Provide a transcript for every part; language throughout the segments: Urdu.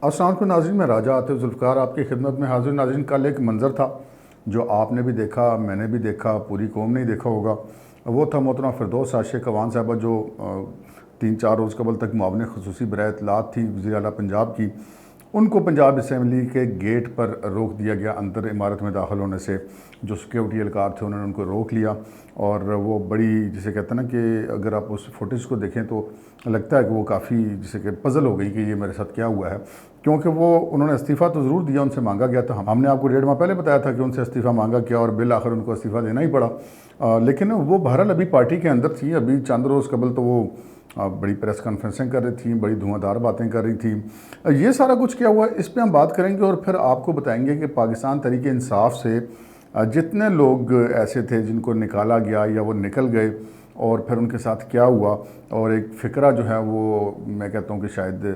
السلام علیکم ناظرین، میں راجہ عاطف ذوالفقار آپ کی خدمت میں حاضر. ناظرین، کل ایک منظر تھا جو آپ نے بھی دیکھا، میں نے بھی دیکھا، پوری قوم نے ہی دیکھا ہوگا. وہ تھا محترمہ فردوس عاشق اعوان صاحبہ جو 3-4 روز قبل تک معاون خصوصی برائے اطلاعات تھی وزیر اعلیٰ پنجاب کی. ان کو پنجاب اسمبلی کے گیٹ پر روک دیا گیا اندر عمارت میں داخل ہونے سے. جو سیکیورٹی اہلکار تھے انہوں نے ان کو روک لیا، اور وہ بڑی جسے کہتے ہیں نا کہ اگر آپ اس فوٹیج کو دیکھیں تو لگتا ہے کہ وہ کافی جسے کہ پزل ہو گئی کہ یہ میرے ساتھ کیا ہوا ہے. کیونکہ انہوں نے استعفیٰ تو ضرور دیا، ان سے مانگا گیا تھا. ہم نے آپ کو 1.5 ماہ پہلے بتایا تھا کہ ان سے استعفیٰ مانگا کیا، اور بالآخر ان کو استعفیٰ دینا ہی پڑا. لیکن وہ بہرحال ابھی پارٹی کے اندر تھی. ابھی چند روز قبل تو وہ بڑی پریس کانفرنسیں کر رہی تھیں، بڑی دھواں دار باتیں کر رہی تھیں. یہ سارا کچھ کیا ہوا اس پہ ہم بات کریں گے، اور پھر آپ کو بتائیں گے کہ پاکستان تحریک انصاف سے جتنے لوگ ایسے تھے جن کو نکالا گیا یا وہ نکل گئے، اور پھر ان کے ساتھ کیا ہوا. اور ایک فقرہ جو ہے وہ میں کہتا ہوں کہ شاید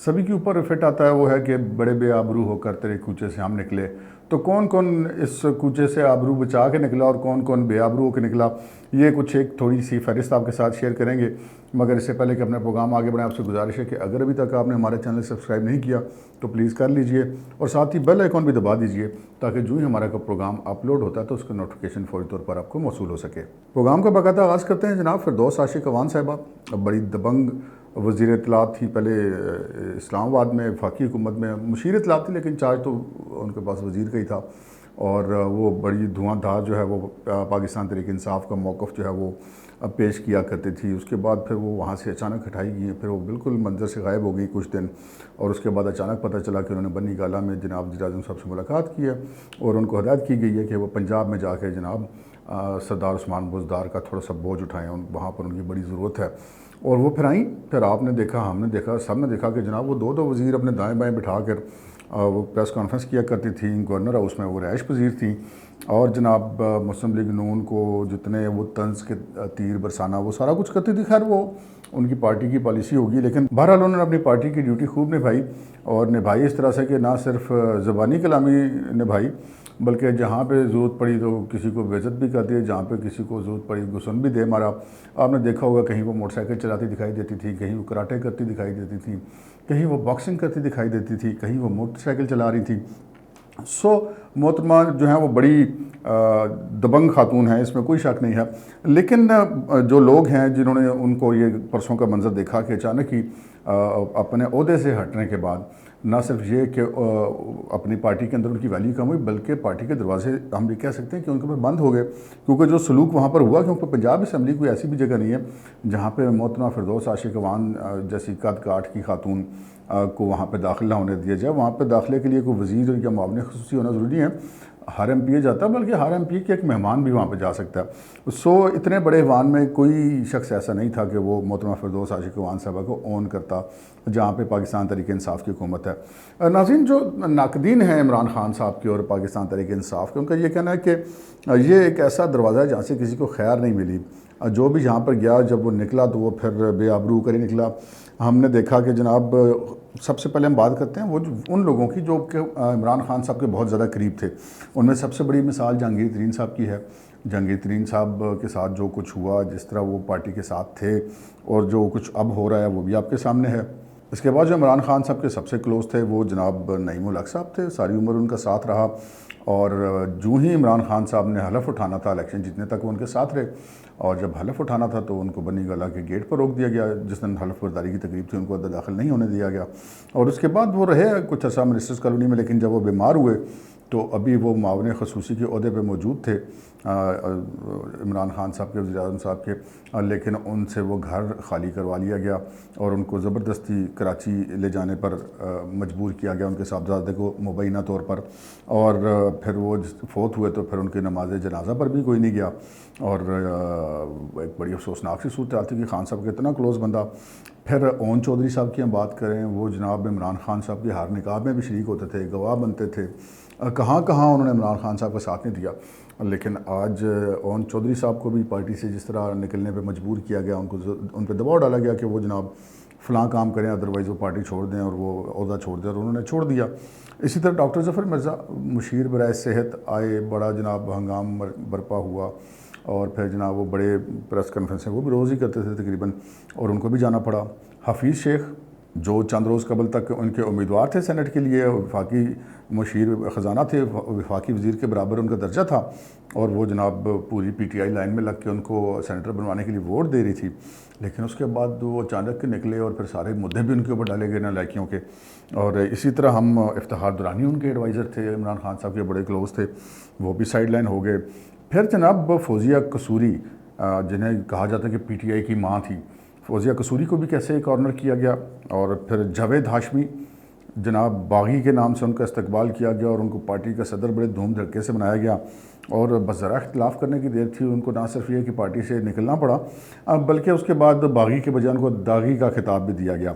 سبھی کے اوپر فٹ آتا ہے، وہ ہے کہ بڑے بے آبرو ہو کر تیرے کوچے سے ہم نکلے. تو کون کون اس کوچے سے آبرو بچا کے نکلا اور کون کون بے آبرو ہو کے نکلا، یہ کچھ ایک تھوڑی سی فہرست آپ کے ساتھ شیئر کریں گے. مگر اس سے پہلے کہ اپنا پروگرام آگے بڑھائیں، آپ سے گزارش ہے کہ اگر ابھی تک آپ نے ہمارے چینل سبسکرائب نہیں کیا تو پلیز کر لیجئے، اور ساتھ ہی بیل آئیکن بھی دبا دیجئے تاکہ جو ہی ہمارا پروگرام اپلوڈ ہوتا ہے تو اس کا نوٹیفیکیشن فوری طور پر آپ کو موصول ہو سکے. پروگرام کا باقاعدہ آغاز کرتے ہیں. جناب فردوس عاشق اعوان صاحبہ بڑی دبنگ وزیر اطلاعات تھی. پہلے اسلام آباد میں وفاقی حکومت میں مشیر اطلاعات تھی، لیکن چارج تو ان کے پاس وزیر کا ہی تھا. اور وہ بڑی دھواں دھار جو ہے وہ پاکستان تحریک انصاف کا موقف جو ہے وہ پیش کیا کرتی تھی. اس کے بعد پھر وہ وہاں سے اچانک ہٹائی گئی، پھر وہ بالکل منظر سے غائب ہو گئی کچھ دن. اور اس کے بعد اچانک پتہ چلا کہ انہوں نے بنی گالہ میں جناب وزیر اعظم صاحب سے ملاقات کی ہے، اور ان کو ہدایت کی گئی ہے کہ وہ پنجاب میں جا کے جناب سردار عثمان بزدار کا تھوڑا سا بوجھ اٹھائیں، وہاں پر ان کی بڑی ضرورت ہے. اور وہ پھر آئیں. پھر آپ نے دیکھا، ہم نے دیکھا، سب نے دیکھا کہ جناب وہ دو وزیر اپنے دائیں بائیں بٹھا کر وہ پریس کانفرنس کیا کرتی تھیں. گورنر ہاؤس میں وہ رہائش پذیر تھیں، اور جناب مسلم لیگ نون کو جتنے وہ طنز کے تیر برسانا وہ سارا کچھ کرتی تھی. خیر وہ ان کی پارٹی کی پالیسی ہوگی، لیکن بہرحال انہوں نے اپنی پارٹی کی ڈیوٹی خوب نبھائی، اور نبھائی اس طرح سے کہ نہ صرف زبانی کلامی نبھائی، بلکہ جہاں پہ ضرورت پڑی تو کسی کو بے عزت بھی کر دی، جہاں پہ کسی کو ضرورت پڑی غصن بھی دے مارا. آپ نے دیکھا ہوگا کہیں وہ موٹر سائیکل چلاتی دکھائی دیتی تھی، کہیں وہ کراٹے کرتی دکھائی دیتی تھی، کہیں وہ باکسنگ کرتی دکھائی دیتی تھی، کہیں وہ موٹر سائیکل چلا رہی تھی. محترمہ جو ہیں وہ بڑی دبنگ خاتون ہیں، اس میں کوئی شک نہیں ہے. لیکن جو لوگ ہیں جنہوں نے ان کو یہ پرسوں کا منظر دیکھا کہ اچانک ہی اپنے عہدے سے ہٹنے کے بعد نہ صرف یہ کہ اپنی پارٹی کے اندر ان کی ویلیو کم ہوئی، بلکہ پارٹی کے دروازے ہم یہ کہہ سکتے ہیں کہ ان کے اوپر بند ہو گئے. کیونکہ جو سلوک وہاں پر ہوا، کیونکہ پنجاب اسمبلی کوئی ایسی بھی جگہ نہیں ہے جہاں پہ محترمہ فردوس عاشق اعوان جیسی قد کاٹ کی خاتون کو وہاں پہ داخل نہ ہونے دیا جائے. وہاں پہ داخلے کے لیے کوئی وزیر یا معاون خصوصی ہونا ضروری ہے. ہر ایم پی اے جاتا ہے، بلکہ ہر ایم پی اے کے ایک مہمان بھی وہاں پہ جا سکتا ہے. اتنے بڑے ایوان میں کوئی شخص ایسا نہیں تھا کہ وہ محترمہ فردوس عاشق اعوان صاحبہ کو اون کرتا جہاں پہ پاکستان تحریک انصاف کی حکومت ہے. ناظرین، جو ناقدین ہیں عمران خان صاحب کے اور پاکستان تحریک انصاف کے، ان کا یہ کہنا ہے کہ یہ ایک ایسا دروازہ ہے جہاں سے کسی کو خیر نہیں ملی. جو بھی جہاں پر گیا جب وہ نکلا تو وہ پھر بے آبرو کر ہی نکلا. ہم نے دیکھا کہ جناب سب سے پہلے ہم بات کرتے ہیں وہ ان لوگوں کی جو کہ عمران خان صاحب کے بہت زیادہ قریب تھے. ان میں سب سے بڑی مثال جہانگیر ترین صاحب کی ہے. جہانگیر ترین صاحب کے ساتھ جو کچھ ہوا، جس طرح وہ پارٹی کے ساتھ تھے، اور جو کچھ اب ہو رہا ہے وہ بھی آپ کے سامنے ہے. اس کے بعد جو عمران خان صاحب کے سب سے کلوز تھے وہ جناب نعیم الحق صاحب تھے. ساری عمر ان کا ساتھ رہا، اور جو ہی عمران خان صاحب نے حلف اٹھانا تھا الیکشن جیتنے تک وہ ان کے ساتھ رہے. اور جب حلف اٹھانا تھا تو ان کو بنی گالہ کے گیٹ پر روک دیا گیا. جس دن حلف برداری کی تقریب تھی ان کو داخل نہیں ہونے دیا گیا. اور اس کے بعد وہ رہے کچھ عرصہ منسٹرز کالونی میں، لیکن جب وہ بیمار ہوئے تو ابھی وہ معاون خصوصی کے عہدے پہ موجود تھے عمران خان صاحب کے، وزیر اعظم صاحب کے، لیکن ان سے وہ گھر خالی کروا لیا گیا اور ان کو زبردستی کراچی لے جانے پر مجبور کیا گیا، ان کے صاحبزادے کو مبینہ طور پر. اور پھر وہ فوت ہوئے تو پھر ان کی نماز جنازہ پر بھی کوئی نہیں گیا. اور ایک بڑی افسوسناک سی صورتحال تھی کہ خان صاحب کا اتنا کلوز بندہ. پھر اون چودھری صاحب کی ہم بات کریں، وہ جناب عمران خان صاحب کی ہر نکاح میں بھی شریک ہوتے تھے، گواہ بنتے تھے. کہاں انہوں نے عمران خان صاحب کا ساتھ نہیں دیا. لیکن آج اون چودھری صاحب کو بھی پارٹی سے جس طرح نکلنے پہ مجبور کیا گیا، ان پہ دباؤ ڈالا گیا کہ وہ جناب فلاں کام کریں، ادروائز وہ پارٹی چھوڑ دیں اور وہ عہدہ چھوڑ دیں، اور انہوں نے چھوڑ دیا. اسی طرح ڈاکٹر ظفر مرزا مشیر برائے صحت آئے، بڑا جناب ہنگام برپا ہوا، اور پھر جناب وہ بڑے پریس کانفرنسیں وہ بھی روز ہی کرتے تھے تقریباً، اور ان کو بھی جانا پڑا. حفیظ شیخ جو چند روز قبل تک ان کے امیدوار تھے سینٹ کے لیے، وفاقی مشیر خزانہ تھے، وفاقی وزیر کے برابر ان کا درجہ تھا، اور وہ جناب پوری پی ٹی آئی لائن میں لگ کے ان کو سینیٹر بنوانے کے لیے ووٹ دے رہی تھی، لیکن اس کے بعد وہ اچانک نکلے اور پھر سارے مدعے بھی ان کے اوپر ڈالے گئے نالائکیوں کے۔ اور اسی طرح ہم افتخار درانی ان کے ایڈوائزر تھے، عمران خان صاحب کے بڑے کلوز تھے، وہ بھی سائیڈ لائن ہو گئے۔ پھر جناب فوزیہ قصوری، جنہیں کہا جاتا ہے کہ پی ٹی آئی کی ماں تھی، فوزیہ قصوری کو بھی کیسے کارنر کیا گیا، اور پھر جاوید ہاشمی جناب باغی کے نام سے ان کا استقبال کیا گیا اور ان کو پارٹی کا صدر بڑے دھوم دھڑکے سے بنایا گیا، اور بس ذرا اختلاف کرنے کی دیر تھی، ان کو نہ صرف یہ کہ پارٹی سے نکلنا پڑا، بلکہ اس کے بعد باغی کے بجائے ان کو داغی کا خطاب بھی دیا گیا۔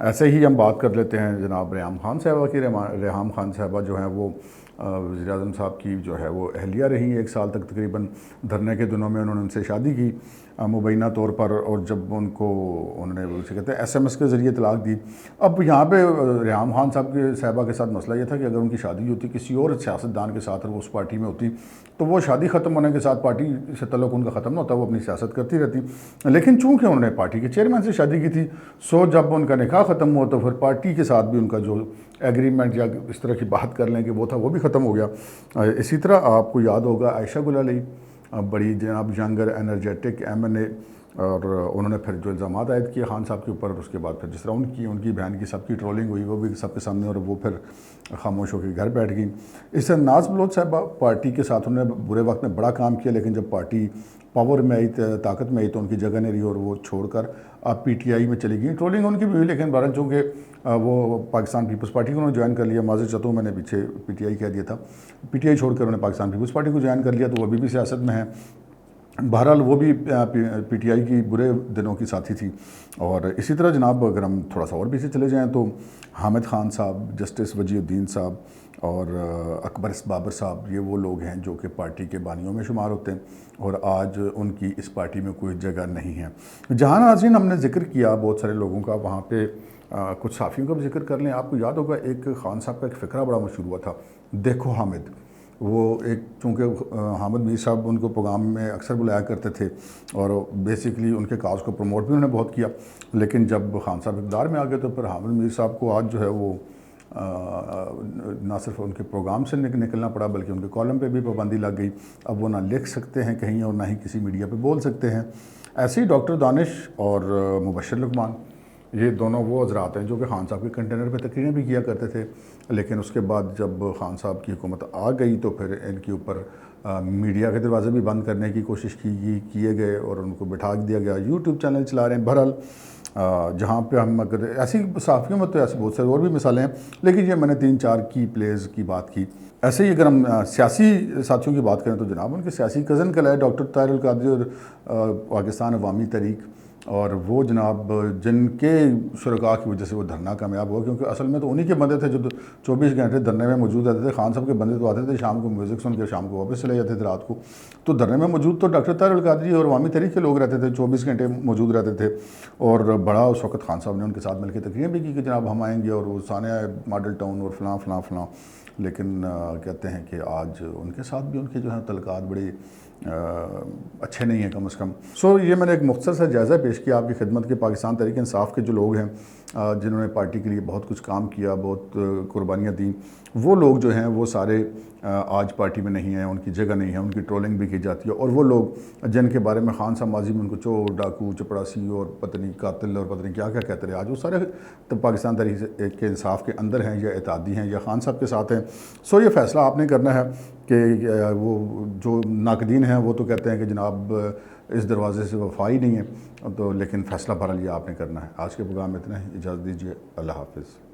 ایسے ہی ہم بات کر لیتے ہیں جناب ریحام خان صاحبہ کی۔ ریحام خان صاحبہ جو ہیں وہ وزیر اعظم صاحب کی جو ہے وہ اہلیہ رہی، 1 سال تک تقریباً دھرنے کے دنوں میں انہوں نے ان سے شادی کی مبینہ طور پر، اور جب ان کو انہوں نے اسے کہتے ہیں SMS کے ذریعے طلاق دی۔ اب یہاں پہ ریحام خان صاحبہ کے ساتھ مسئلہ یہ تھا کہ اگر ان کی شادی ہوتی کسی اور سیاستدان کے ساتھ اور وہ اس پارٹی میں ہوتی تو وہ شادی ختم ہونے کے ساتھ پارٹی سے تعلق ان کا ختم نہ ہوتا، وہ اپنی سیاست کرتی رہتی، لیکن چونکہ انہوں نے پارٹی کے چیئرمین سے شادی کی تھی، سو جب ان کا نکاح ختم ہوا تو پھر پارٹی کے ساتھ بھی ان کا جو ایگریمنٹ یا اس طرح کی بات کر لیں کہ وہ تھا، وہ بھی ختم ہو گیا۔ اسی طرح آپ کو یاد ہوگا عائشہ گل علی، بڑی جناب ینگر انرجیٹک MNA، اور انہوں نے پھر جو الزامات عائد کیے خان صاحب کے اوپر، اس کے بعد پھر جس طرح ان کی بہن کی سب کی ٹرولنگ ہوئی وہ بھی سب کے سامنے، اور وہ پھر خاموش ہو کے گھر بیٹھ گئی۔ اس سے ناز بلوچ صاحبہ پارٹی کے ساتھ انہوں نے برے وقت میں بڑا کام کیا، لیکن جب پارٹی پاور میں آئی، طاقت میں آئی، تو ان کی جگہ نہیں رہی اور وہ چھوڑ کر اب PTI میں چلی گئی۔ ٹرولنگ ان کی بھی ہوئی، لیکن بہرحال چونکہ وہ پاکستان پیپلز پارٹی کو انہوں نے جوائن کر لیا، معذرت چاہتا ہوں میں نے پیچھے PTI کہہ دیا تھا، PTI چھوڑ کر انہوں نے پاکستان پیپلز پارٹی کو جوائن کر لیا، تو وہ ابھی بھی سیاست میں ہیں۔ بہرحال وہ بھی PTI کی برے دنوں کی ساتھی تھی۔ اور اسی طرح جناب اگر ہم تھوڑا سا اور پیچھے چلے جائیں تو حامد خان صاحب، جسٹس وجیہ الدین صاحب اور اکبر بابر صاحب، یہ وہ لوگ ہیں جو کہ پارٹی کے بانیوں میں شمار ہوتے ہیں، اور آج ان کی اس پارٹی میں کوئی جگہ نہیں ہے۔ جہاں ناظرین ہم نے ذکر کیا بہت سارے لوگوں کا، وہاں پہ کچھ صحافیوں کا بھی ذکر کر لیں۔ آپ کو یاد ہوگا ایک خان صاحب کا ایک فقرہ بڑا مشہور ہوا تھا، دیکھو حامد۔ وہ ایک چونکہ حامد میر صاحب ان کو پروگرام میں اکثر بلایا کرتے تھے، اور بیسیکلی ان کے کاز کو پروموٹ بھی انہوں نے بہت کیا، لیکن جب خان صاحب اقتدار میں آ گئے تو پھر حامد میر صاحب کو آج جو ہے وہ نہ صرف ان کے پروگرام سے نکلنا پڑا بلکہ ان کے کالم پہ بھی پابندی لگ گئی۔ اب وہ نہ لکھ سکتے ہیں کہیں اور نہ ہی کسی میڈیا پہ بول سکتے ہیں۔ ایسے ہی ڈاکٹر دانش اور مبشر لقمان، یہ دونوں وہ حضرات ہیں جو کہ خان صاحب کے کنٹینر پہ تقریریں بھی کیا کرتے تھے، لیکن اس کے بعد جب خان صاحب کی حکومت آ گئی تو پھر ان کے اوپر میڈیا کے دروازے بھی بند کرنے کی کوشش کیے گئے اور ان کو بٹھا دیا گیا، YouTube چینل چلا رہے ہیں۔ بہرحال جہاں پہ ہم اگر ایسی صحافیوں میں تو ایسے بہت سارے اور بھی مثالیں ہیں، لیکن یہ میں نے 3-4 کی پلیز کی بات کی۔ ایسے ہی اگر ہم سیاسی ساتھیوں کی بات کریں تو جناب ان کے سیاسی کزن کل ہے ڈاکٹر طاہر القادری اور پاکستان عوامی تحریک، اور وہ جناب جن کے شرکاء کی وجہ سے وہ دھرنا کامیاب ہوا، کیونکہ اصل میں تو انہی کے بندے تھے جو 24 گھنٹے دھرنے میں موجود رہتے تھے۔ خان صاحب کے بندے تو آتے تھے شام کو میوزک سن کے شام کو واپس چلے جاتے تھے رات کو، تو دھرنے میں موجود تو ڈاکٹر طاہر القادری اور عوامی تحریک کے لوگ رہتے تھے، 24 گھنٹے موجود رہتے تھے، اور بڑا اس وقت خان صاحب نے ان کے ساتھ مل کے تقریریں بھی کی کہ جناب ہم آئیں گے اور وہ ثانیہ ماڈل ٹاؤن اور فلاں فلاں فلاں، لیکن کہتے ہیں کہ آج ان کے ساتھ بھی ان کے جو ہیں تعلقات بڑے اچھے نہیں ہیں کم از کم۔ یہ میں نے ایک مختصر سا جائزہ پیش کیا آپ کی خدمت کے پاکستان تحریک انصاف کے جو لوگ ہیں جنہوں نے پارٹی کے لیے بہت کچھ کام کیا، بہت قربانیاں دیں، وہ لوگ جو ہیں وہ سارے آج پارٹی میں نہیں ہیں، ان کی جگہ نہیں ہے، ان کی ٹرولنگ بھی کی جاتی ہے، اور وہ لوگ جن کے بارے میں خان صاحب ماضی میں ان کو چور، ڈاکو، چپڑاسی اور پتہ نہیں قاتل اور پتہ نہیں کیا کیا کہتے رہے، آج وہ سارے پاکستان تحریک کے انصاف کے اندر ہیں یا اتحادی ہیں یا خان صاحب کے ساتھ ہیں۔ یہ فیصلہ آپ نے کرنا ہے کہ وہ جو ناقدین ہیں وہ تو کہتے ہیں کہ جناب اس دروازے سے وفا ہی نہیں ہے، تو لیکن فیصلہ بہرحال یہ آپ نے کرنا ہے۔ آج کے پروگرام میں اتنا ہی، اجازت دیجیے، اللہ حافظ۔